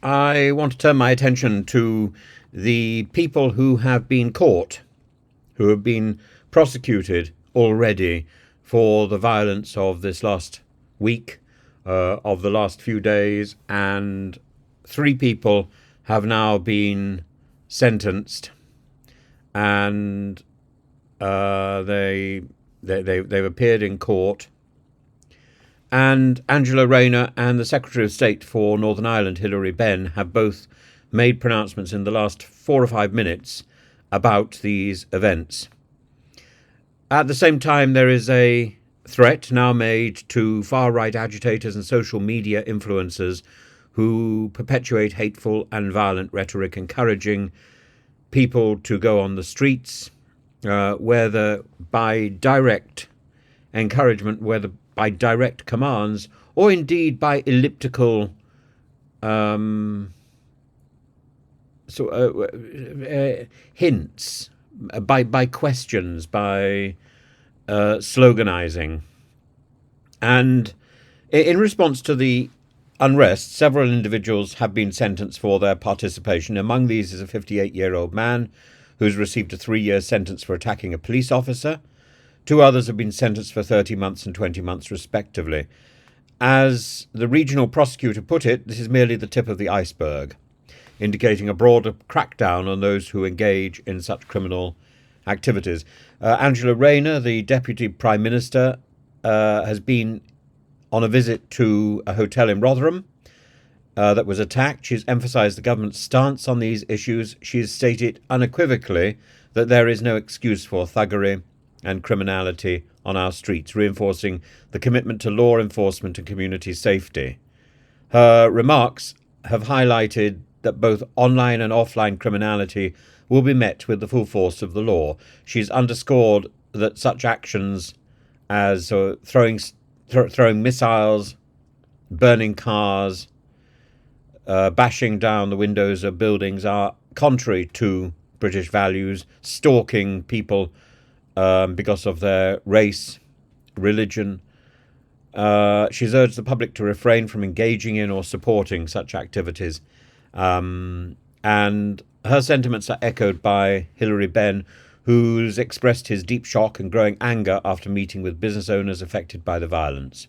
I want to turn my attention to the people who have been caught, who have been prosecuted already for the violence of this last week, of the last few days, and 3 people have now been sentenced, and they've appeared in court. And Angela Rayner and the Secretary of State for Northern Ireland, Hillary Benn, have both made pronouncements in the last 4 or 5 minutes about these events. At the same time, there is a threat now made to far-right agitators and social media influencers who perpetuate hateful and violent rhetoric, encouraging people to go on the streets, whether by direct encouragement, whether by direct commands, or indeed by elliptical hints, by questions, by sloganizing. And in response to the unrest, several individuals have been sentenced for their participation. Among these is a 58-year-old man who's received a 3-year sentence for attacking a police officer. 2 others have been sentenced for 30 months and 20 months, respectively. As the regional prosecutor put it, this is merely the tip of the iceberg, indicating a broader crackdown on those who engage in such criminal activities. Angela Rayner, the Deputy Prime Minister, has been on a visit to a hotel in Rotherham that was attacked. She's emphasised the government's stance on these issues. She's stated unequivocally that there is no excuse for thuggery and criminality on our streets, reinforcing the commitment to law enforcement and community safety. Her remarks have highlighted that both online and offline criminality will be met with the full force of the law. She's underscored that such actions as throwing missiles, burning cars, bashing down the windows of buildings are contrary to British values, stalking people because of their race, religion. She's urged the public to refrain from engaging in or supporting such activities. And her sentiments are echoed by Hillary Benn, who's expressed his deep shock and growing anger after meeting with business owners affected by the violence.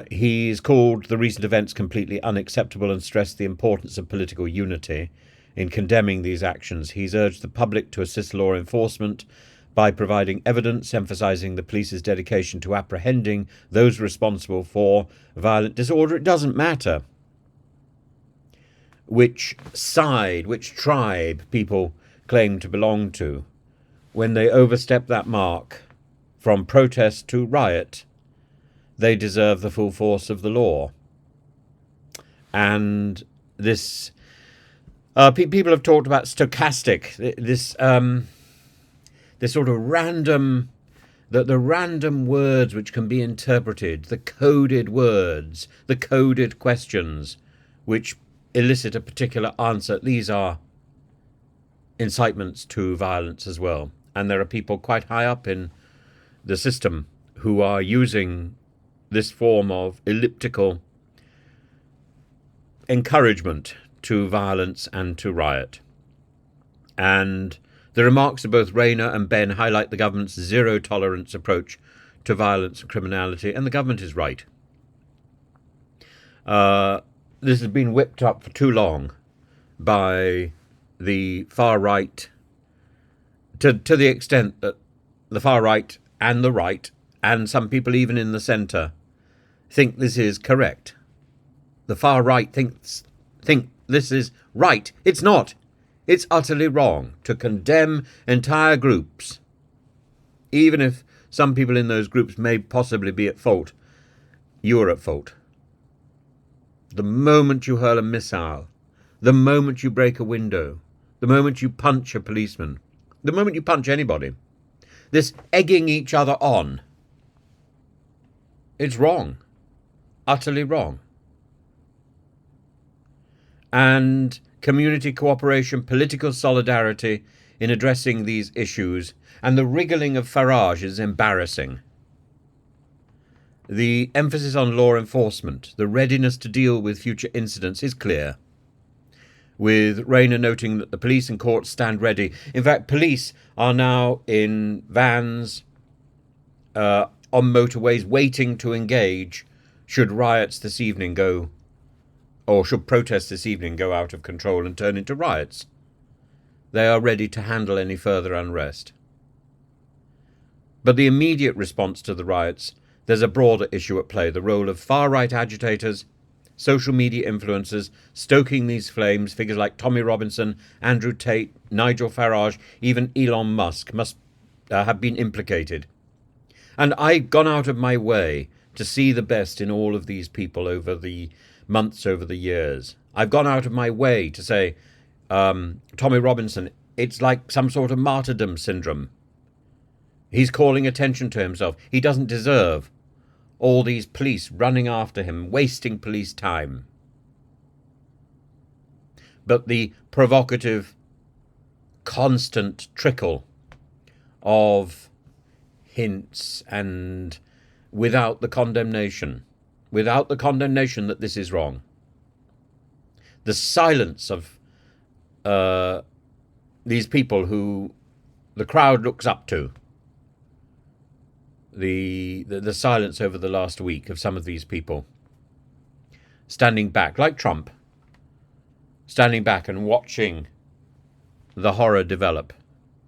He's called the recent events completely unacceptable and stressed the importance of political unity in condemning these actions. He's urged the public to assist law enforcement by providing evidence, emphasising the police's dedication to apprehending those responsible for violent disorder. It doesn't matter which side, which tribe people claim to belong to. When they overstep that mark from protest to riot, they deserve the full force of the law. And this people have talked about stochastic, this sort of random, the random words which can be interpreted, the coded words, the coded questions which elicit a particular answer. These are incitements to violence as well. And there are people quite high up in the system who are using this form of elliptical encouragement to violence and to riot. And the remarks of both Rayner and Benn highlight the government's zero-tolerance approach to violence and criminality, and the government is right. This has been whipped up for too long by the far right, to the extent that the far right and the right, and some people even in the centre, think this is correct. The far right think this is right. It's not. It's utterly wrong to condemn entire groups, even if some people in those groups may possibly be at fault. You're at fault. The moment you hurl a missile, the moment you break a window, the moment you punch a policeman, the moment you punch anybody, this egging each other on, it's wrong. Utterly wrong. And community cooperation, political solidarity in addressing these issues, and the wriggling of Farage is embarrassing. The emphasis on law enforcement, the readiness to deal with future incidents is clear, with Rayner noting that the police and courts stand ready. In fact, police are now in vans on motorways waiting to engage should riots this evening go, or should protests this evening go out of control and turn into riots. They are ready to handle any further unrest. But the immediate response to the riots, there's a broader issue at play, the role of far-right agitators, social media influencers, stoking these flames. Figures like Tommy Robinson, Andrew Tate, Nigel Farage, even Elon Musk must have been implicated. And I've gone out of my way to see the best in all of these people over the months, over the years. I've gone out of my way to say, Tommy Robinson, it's like some sort of martyrdom syndrome. He's calling attention to himself. He doesn't deserve all these police running after him, wasting police time. But the provocative, constant trickle of hints, and without the condemnation that this is wrong, the silence of these people who the crowd looks up to, the silence over the last week of some of these people standing back, like Trump, standing back and watching the horror develop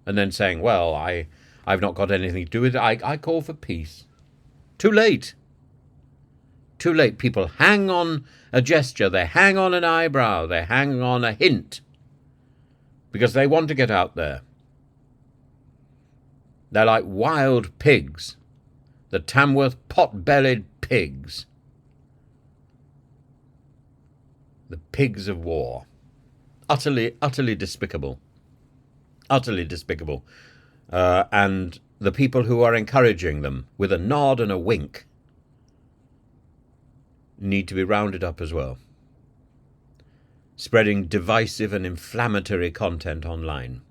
and then saying, well, I've not got anything to do with it. I call for peace. Too late. Too late. People hang on a gesture. They hang on an eyebrow. They hang on a hint because they want to get out there. They're like wild pigs. The Tamworth pot-bellied pigs. The pigs of war. Utterly, utterly despicable. Utterly despicable. And the people who are encouraging them with a nod and a wink need to be rounded up as well. Spreading divisive and inflammatory content online.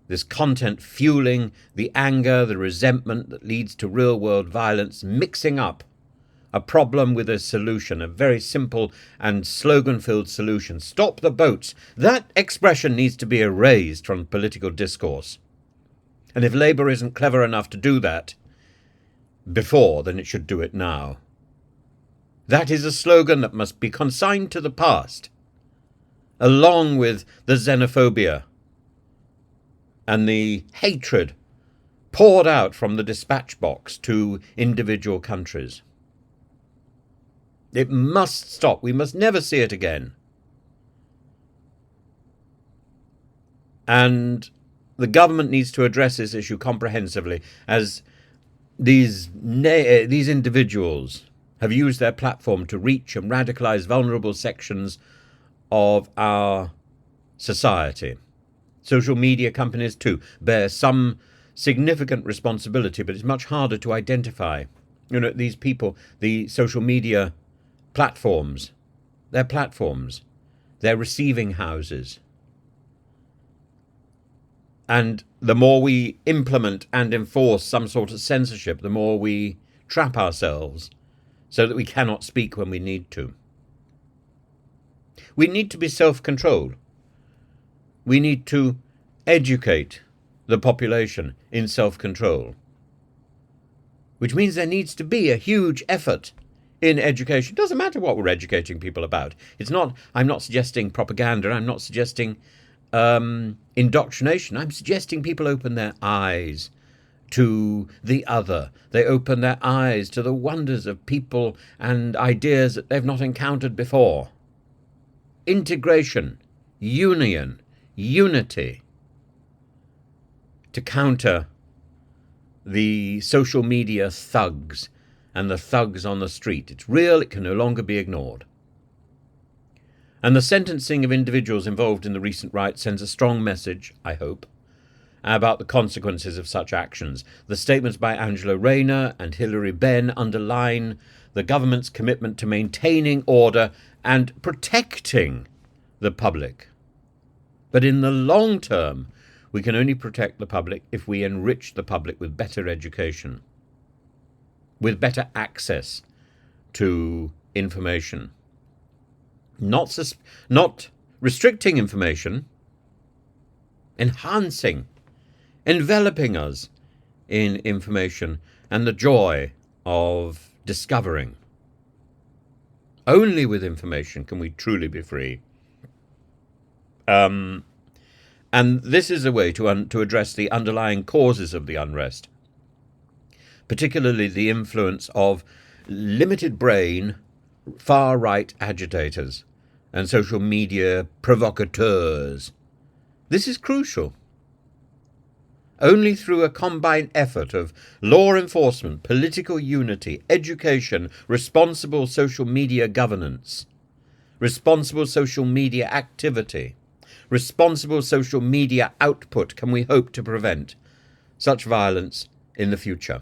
This content fueling the anger, the resentment that leads to real-world violence, mixing up a problem with a solution, a very simple and slogan-filled solution. Stop the boats. That expression needs to be erased from political discourse. And if Labour isn't clever enough to do that before, then it should do it now. That is a slogan that must be consigned to the past, along with the xenophobia and the hatred poured out from the dispatch box to individual countries. It must stop. We must never see it again. And the government needs to address this issue comprehensively, as these individuals have used their platform to reach and radicalize vulnerable sections of our society. Social media companies, too, bear some significant responsibility, but it's much harder to identify. These people, the social media platforms, they're platforms. They're receiving houses. And the more we implement and enforce some sort of censorship, the more we trap ourselves so that we cannot speak when we need to. We need to be self-controlled. We need to educate the population in self-control, which means there needs to be a huge effort in education. It doesn't matter what we're educating people about. I'm not suggesting propaganda. I'm not suggesting indoctrination. I'm suggesting people open their eyes to the other. They open their eyes to the wonders of people and ideas that they've not encountered before. Integration, union, unity, to counter the social media thugs and the thugs on the street. It's real. It can no longer be ignored. And the sentencing of individuals involved in the recent riots sends a strong message, I hope, about the consequences of such actions. The statements by Angela Rayner and Hillary Benn underline the government's commitment to maintaining order and protecting the public. But in the long term, we can only protect the public if we enrich the public with better education. with better access to information. Not restricting information, enhancing, enveloping us in information and the joy of discovering. Only with information can we truly be free. And this is a way to address the underlying causes of the unrest, particularly the influence of limited brain, far-right agitators and social media provocateurs. This is crucial. Only through a combined effort of law enforcement, political unity, education, responsible social media governance, responsible social media activity, responsible social media output can we hope to prevent such violence in the future.